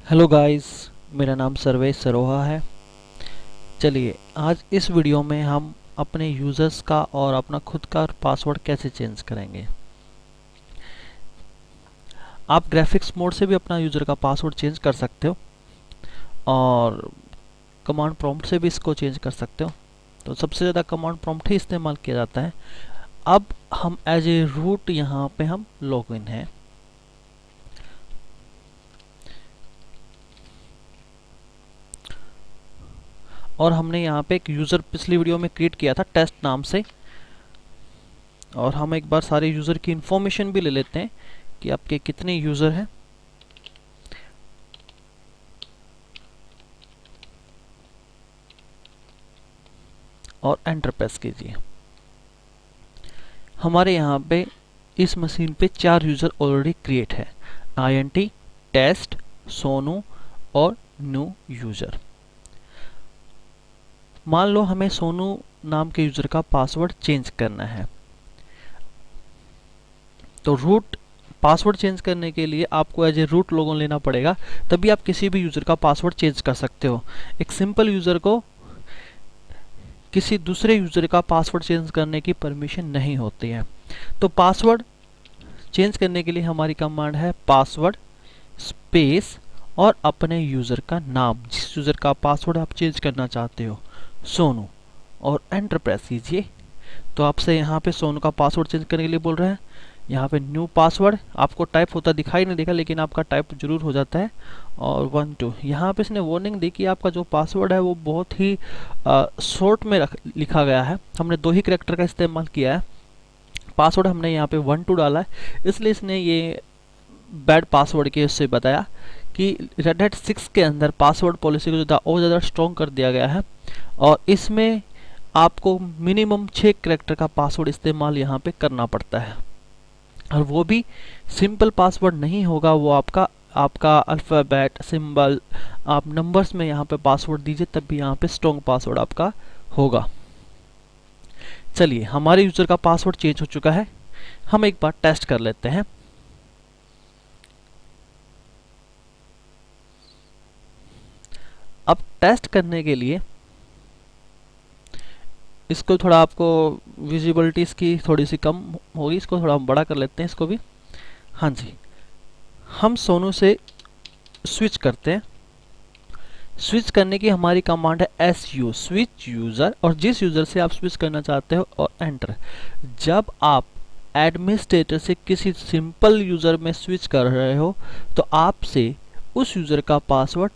Hello guys, मेरा नाम सर्वेश सरोहा है। चलिए आज इस वीडियो में हम अपने यूज़र्स का और अपना खुद का पासवर्ड कैसे चेंज करेंगे। आप ग्राफिक्स मोड से भी अपना यूज़र का पासवर्ड चेंज कर सकते हो और कमांड प्रॉम्प्ट से भी इसको चेंज कर सकते हो। तो सबसे ज़्यादा कमांड प्रॉम्प्ट ही इस्तेमाल किया जाता है। अब हम एज ए रूट यहाँ पे हम लॉगिन हैं। और हमने यहाँ पे एक यूज़र पिछली वीडियो में क्रिएट किया था टेस्ट नाम से। और हम एक बार सारे यूज़र की इंफॉर्मेशन भी ले लेते हैं कि आपके कितने यूज़र हैं। और एंटर प्रेस कीजिए। हमारे यहाँ पे इस मशीन पे 4 यूज़र ऑलरेडी क्रिएट है, INT, टेस्ट, सोनू और न्यू यूज़र। मान लो हमें सोनू नाम के यूज़र का पासवर्ड चेंज करना है, तो रूट पासवर्ड चेंज करने के लिए आपको एज ए रूट लॉगिन लेना पड़ेगा, तभी आप किसी भी यूज़र का पासवर्ड चेंज कर सकते हो। एक सिंपल यूज़र को किसी दूसरे यूज़र का पासवर्ड चेंज करने की परमिशन नहीं होती है। तो पासवर्ड चेंज करने के लिए हमारी कमांड है पासवर्ड स्पेस और अपने यूज़र का नाम, जिस यूज़र का पासवर्ड आप चेंज करना चाहते हो, सोनू, और एंटर प्रेस कीजिए। तो आपसे यहाँ पे सोनू का पासवर्ड चेंज करने के लिए बोल रहे हैं। यहाँ पे न्यू पासवर्ड आपको टाइप होता दिखाई नहीं देगा, लेकिन आपका टाइप जरूर हो जाता है। और 1 2 यहाँ पे इसने वार्निंग दी कि आपका जो पासवर्ड है वो बहुत ही शॉर्ट में लिखा गया है। हमने 2 ही कैरेक्टर का इस्तेमाल किया है। पासवर्ड हमने यहाँ पे 1 2 डाला है, इसलिए इसने ये बैड पासवर्ड के उससे बताया कि रेड हैट 6 के अंदर पासवर्ड पॉलिसी को जो और ज़्यादा स्ट्रॉन्ग कर दिया गया है। और इसमें आपको मिनिमम 6 कैरेक्टर का पासवर्ड इस्तेमाल यहाँ पे करना पड़ता है, और वो भी सिंपल पासवर्ड नहीं होगा। वो आपका अल्फ़ाबेट, सिंबल, आप नंबर्स में यहाँ पे पासवर्ड दीजिए, तब भी यहाँ पे स्ट्रॉन्ग पासवर्ड आपका होगा। चलिए हमारे यूज़र का पासवर्ड चेंज हो चुका है। हम एक बार टेस्ट कर लेते हैं। अब टेस्ट करने के लिए इसको थोड़ा आपको विजिबिलिटी इसकी थोड़ी सी कम होगी, इसको थोड़ा हम बड़ा कर लेते हैं इसको भी। हाँ जी, हम सोनू से स्विच करते हैं। स्विच करने की हमारी कमांड है SU, स्विच यूज़र, और जिस यूज़र से आप स्विच करना चाहते हो, और एंटर। जब आप एडमिनिस्ट्रेटर से किसी सिंपल यूज़र में स्विच कर रहे हो तो आपसे उस यूज़र का पासवर्ड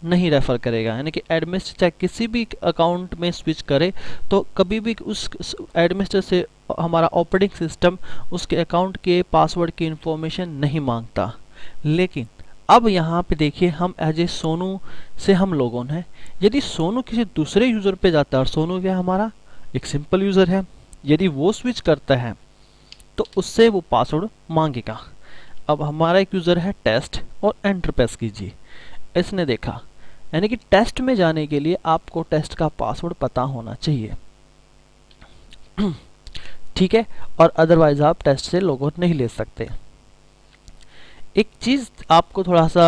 नहीं रेफर करेगा। यानी कि एडमिनिस्ट्रेटर चाहे किसी भी अकाउंट में स्विच करे तो कभी भी उस एडमिनिस्ट्रेटर से हमारा ऑपरेटिंग सिस्टम उसके अकाउंट के पासवर्ड की इंफॉर्मेशन नहीं मांगता। लेकिन अब यहाँ पे देखिए, हम एज ए सोनू से हम लॉगिन हैं। यदि सोनू किसी दूसरे यूज़र पे जाता है, और सोनू क्या हमारा एक सिंपल यूज़र है, यदि वो स्विच करता है तो उससे वो पासवर्ड मांगेगा। अब हमारा एक यूज़र है टेस्ट, और एंटर प्रेस कीजिए। इसने देखा, यानी कि टेस्ट में जाने के लिए आपको टेस्ट का पासवर्ड पता होना चाहिए। ठीक है, और अदरवाइज आप टेस्ट से लॉगिन नहीं ले सकते। एक चीज़ आपको थोड़ा सा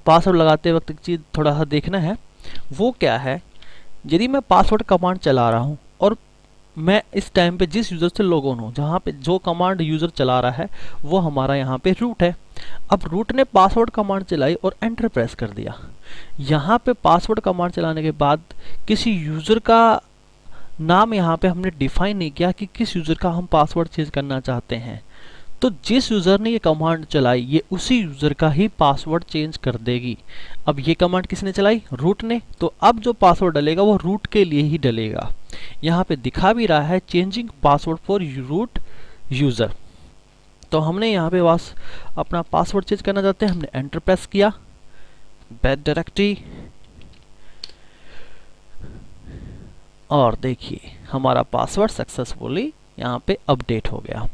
पासवर्ड लगाते वक्त एक चीज़ थोड़ा सा देखना है, वो क्या है, यदि मैं पासवर्ड कमांड चला रहा हूँ और मैं इस टाइम पे जिस यूज़र से लॉगिन हूँ, जहाँ पे जो कमांड यूज़र चला रहा है वो हमारा यहाँ पे रूट है। अब रूट ने पासवर्ड कमांड चलाई और एंटर प्रेस कर दिया। यहाँ पे पासवर्ड कमांड चलाने के बाद किसी यूज़र का नाम यहाँ पे हमने डिफाइन नहीं किया कि किस यूज़र का हम पासवर्ड चेंज करना चाहते हैं। तो जिस यूज़र ने ये कमांड चलाई, ये उसी यूज़र का ही पासवर्ड चेंज कर देगी। अब ये कमांड किसने चलाई? रूट ने। तो अब जो पासवर्ड डलेगा वो रूट के लिए ही डलेगा। यहाँ पे दिखा भी रहा है changing password for root user. तो हमने यहाँ पे बस अपना पासवर्ड चेंज करना चाहते हैं, हमने एंटर प्रेस किया, बैड डायरेक्टरी, और देखिए हमारा पासवर्ड सक्सेसफुली यहाँ पे अपडेट हो गया।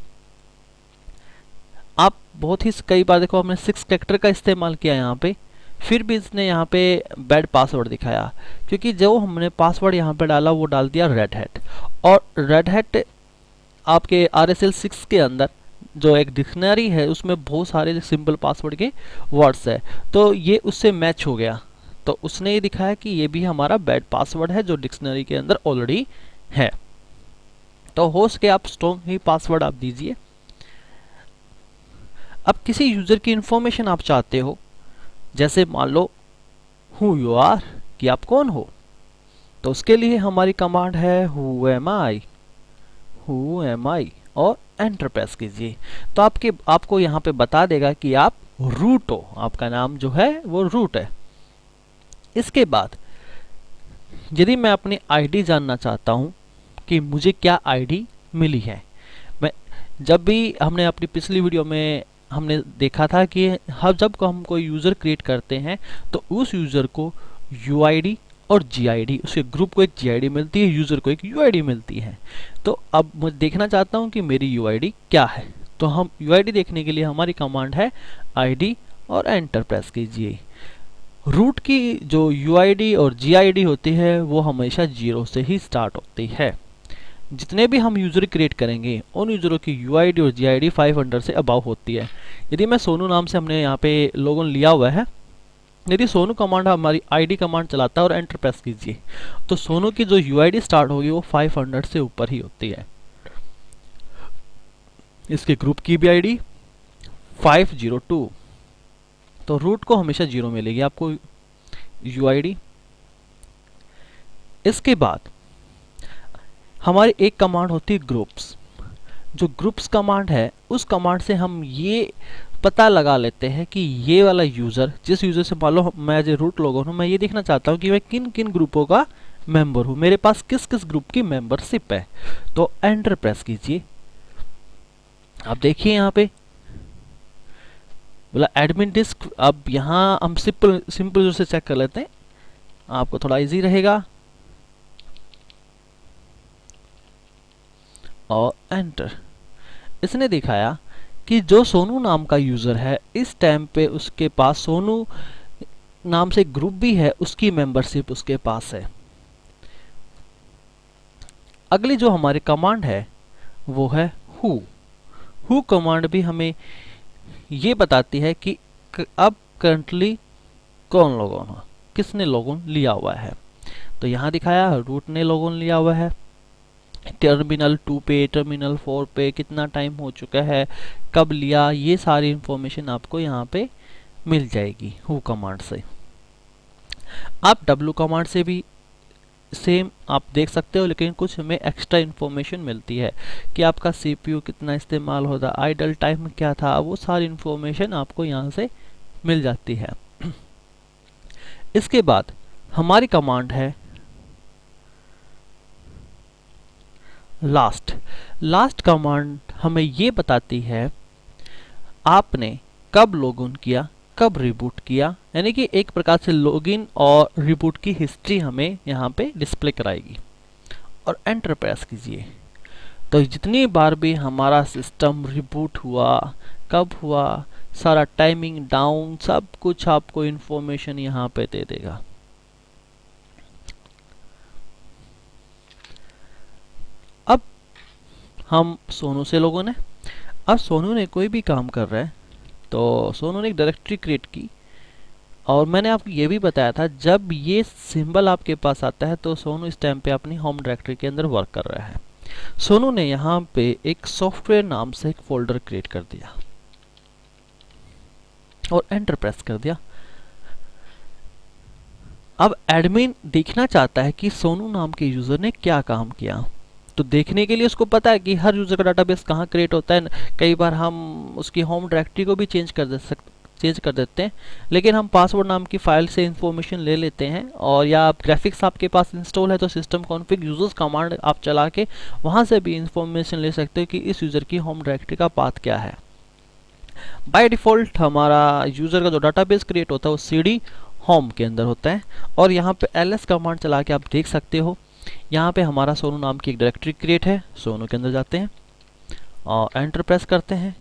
आप बहुत ही कई बार देखो, हमने 6 कैरेक्टर का इस्तेमाल किया यहाँ पे, फिर भी इसने यहाँ पे बैड पासवर्ड दिखाया, क्योंकि जो हमने पासवर्ड यहाँ पे डाला वो डाल दिया रेड हैट। और रेड हैट आपके RSL 6 के अंदर जो एक डिक्शनरी है उसमें बहुत सारे सिंपल पासवर्ड के वर्ड्स है, तो ये उससे मैच हो गया, तो उसने ये दिखाया कि ये भी हमारा बैड पासवर्ड है जो डिक्शनरी के अंदर ऑलरेडी है। तो हो सके आप स्ट्रॉन्ग ही पासवर्ड आप दीजिए। अब किसी यूजर की इंफॉर्मेशन आप चाहते हो, जैसे मान लो हु यू आर, कि आप कौन हो, तो उसके लिए हमारी कमांड है who am I, who am I, और एंटर प्रेस कीजिए। तो आपको यहाँ पे बता देगा कि आप रूट हो, आपका नाम जो है वो रूट है। इसके बाद यदि मैं अपनी आईडी जानना चाहता हूँ कि मुझे क्या आईडी मिली है, मैं जब भी हमने अपनी पिछली वीडियो में हमने देखा था कि जब हम कोई यूज़र क्रिएट करते हैं तो उस यूज़र को यूआईडी और जीआईडी, उसके ग्रुप को एक जीआईडी मिलती है, यूज़र को एक यूआईडी मिलती है। तो अब मैं देखना चाहता हूँ कि मेरी यूआईडी क्या है, तो हम यूआईडी देखने के लिए हमारी कमांड है आईडी और एंटर प्रेस कीजिए। रूट की जो यूआईडी और जीआईडी होती है वो हमेशा 0 से ही स्टार्ट होती है। जितने भी हम यूज़र क्रिएट करेंगे उन यूज़रों की यूआईडी और जीआईडी 500 से अबाव होती है। यदि मैं सोनू नाम से हमने यहाँ पे लोगन लिया हुआ है, यदि सोनू कमांड हमारी आईडी कमांड चलाता है और एंटर प्रेस कीजिए, तो सोनू की जो यूआईडी स्टार्ट होगी वो 500 से ऊपर ही होती है। इसके ग्रुप की भी आईडी 502, तो रूट को हमेशा 0 मिलेगी आपको यूआईडी। इसके बाद हमारी एक कमांड होती है ग्रुप्स। जो ग्रुप्स कमांड है उस कमांड से हम ये पता लगा लेते हैं कि ये वाला यूज़र, जिस यूज़र से मान लो मैं एज ए रूट लॉगिन हूँ, मैं ये देखना चाहता हूँ कि मैं किन किन ग्रुपों का मेंबर हूँ, मेरे पास किस किस ग्रुप की मेंबरशिप है, तो एंटर प्रेस कीजिए। आप देखिए यहाँ पे बोला एडमिन डिस्क। अब यहाँ हम सिंपल से चेक कर लेते हैं, आपको थोड़ा इजी रहेगा, और एंटर। इसने दिखाया कि जो सोनू नाम का यूज़र है इस टाइम पे उसके पास सोनू नाम से ग्रुप भी है, उसकी मेंबरशिप उसके पास है। अगली जो हमारी कमांड है वो है हु कमांड भी हमें ये बताती है कि अब करंटली कौन लॉगिन हो, किसने लॉगिन लिया हुआ है। तो यहाँ दिखाया रूट ने लॉगिन लिया हुआ है, टर्मिनल 2 पे, टर्मिनल 4 पे कितना टाइम हो चुका है, कब लिया, ये सारी इंफॉर्मेशन आपको यहाँ पे मिल जाएगी हु कमांड से। आप डब्ल्यू कमांड से भी सेम आप देख सकते हो, लेकिन कुछ हमें एक्स्ट्रा इंफॉर्मेशन मिलती है कि आपका सीपीयू कितना इस्तेमाल होता, आइडल टाइम क्या था, वो सारी इंफॉर्मेशन आपको यहाँ से मिल जाती है। इसके बाद हमारी कमांड है लास्ट कमांड हमें ये बताती है आपने कब लॉगिन किया, कब रिबूट किया, यानी कि एक प्रकार से लॉगिन और रिबूट की हिस्ट्री हमें यहाँ पे डिस्प्ले कराएगी, और एंटर प्रेस कीजिए। तो जितनी बार भी हमारा सिस्टम रिबूट हुआ, कब हुआ, सारा टाइमिंग डाउन, सब कुछ आपको इंफॉर्मेशन यहाँ पे दे देगा। अब हम सोनू से लॉगिन है, अब सोनू ने कोई भी काम कर रहा है, तो सोनू ने एक डायरेक्टरी क्रिएट की, और मैंने आपको ये भी बताया था जब ये सिंबल आपके पास आता है तो सोनू इस टाइम पे अपनी होम डायरेक्टरी के अंदर वर्क कर रहा है। सोनू ने यहाँ पे एक सॉफ्टवेयर नाम से एक फोल्डर क्रिएट कर दिया और एंटर प्रेस कर दिया। अब एडमिन देखना चाहता है कि सोनू नाम के यूजर ने क्या काम किया, तो देखने के लिए उसको पता है कि हर यूजर का डाटाबेस कहाँ क्रिएट होता है। कई बार हम उसकी होम डायरेक्टरी को भी चेंज कर देते हैं, लेकिन हम पासवर्ड नाम की फाइल से इंफॉर्मेशन ले लेते हैं, और या ग्राफिक्स आपके पास इंस्टॉल है तो सिस्टम कॉन्फिग यूजर्स कमांड आप चला के वहाँ से भी इंफॉर्मेशन ले सकते हो कि इस यूज़र की होम डायरेक्टरी का पाथ क्या है। बाय डिफ़ॉल्ट हमारा यूज़र का जो डाटाबेस क्रिएट होता है वो cd होम के अंदर होता है, और यहाँ पे ls कमांड चला के आप देख सकते हो यहाँ पे हमारा सोनू नाम की एक डायरेक्टरी क्रिएट है। सोनू के अंदर जाते हैं और एंटर प्रेस करते हैं,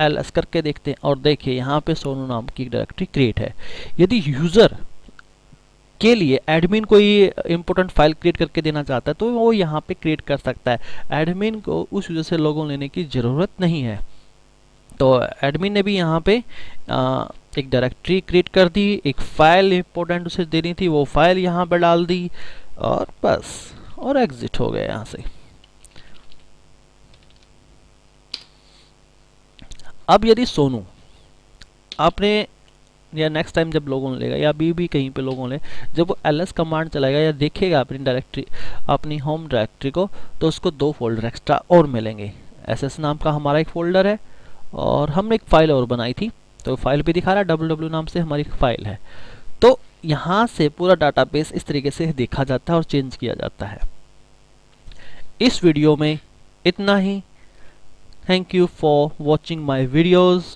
ls करके देखते हैं, और देखिए यहाँ पे सोनू नाम की एक डायरेक्टरी क्रिएट है। यदि यूज़र के लिए एडमिन कोई इंपॉर्टेंट फाइल क्रिएट करके देना चाहता है तो वो यहाँ पे क्रिएट कर सकता है। एडमिन को उस यूजर से लॉगिन लेने की ज़रूरत नहीं है। तो एडमिन ने भी यहाँ पे एक डायरेक्टरी क्रिएट कर दी, एक फाइल इंपॉर्टेंट उसे देनी थी, वो फाइल यहाँ पे डाल दी और बस, और एग्जिट हो गया यहाँ से। अब यदि सोनू आपने, या नेक्स्ट टाइम जब लोगों लेगा या अभी भी कहीं पे लोगों ले, जब वो ls कमांड चलाएगा या देखेगा अपनी डायरेक्टरी, अपनी होम डायरेक्टरी को, तो उसको 2 फोल्डर एक्स्ट्रा और मिलेंगे। ss नाम का हमारा एक फोल्डर है और हमने एक फाइल और बनाई थी, तो फाइल पे दिखा रहा है www नाम से हमारी फाइल है। तो यहाँ से पूरा डाटाबेस इस तरीके से देखा जाता है और चेंज किया जाता है। इस वीडियो में इतना ही। Thank you for watching my videos.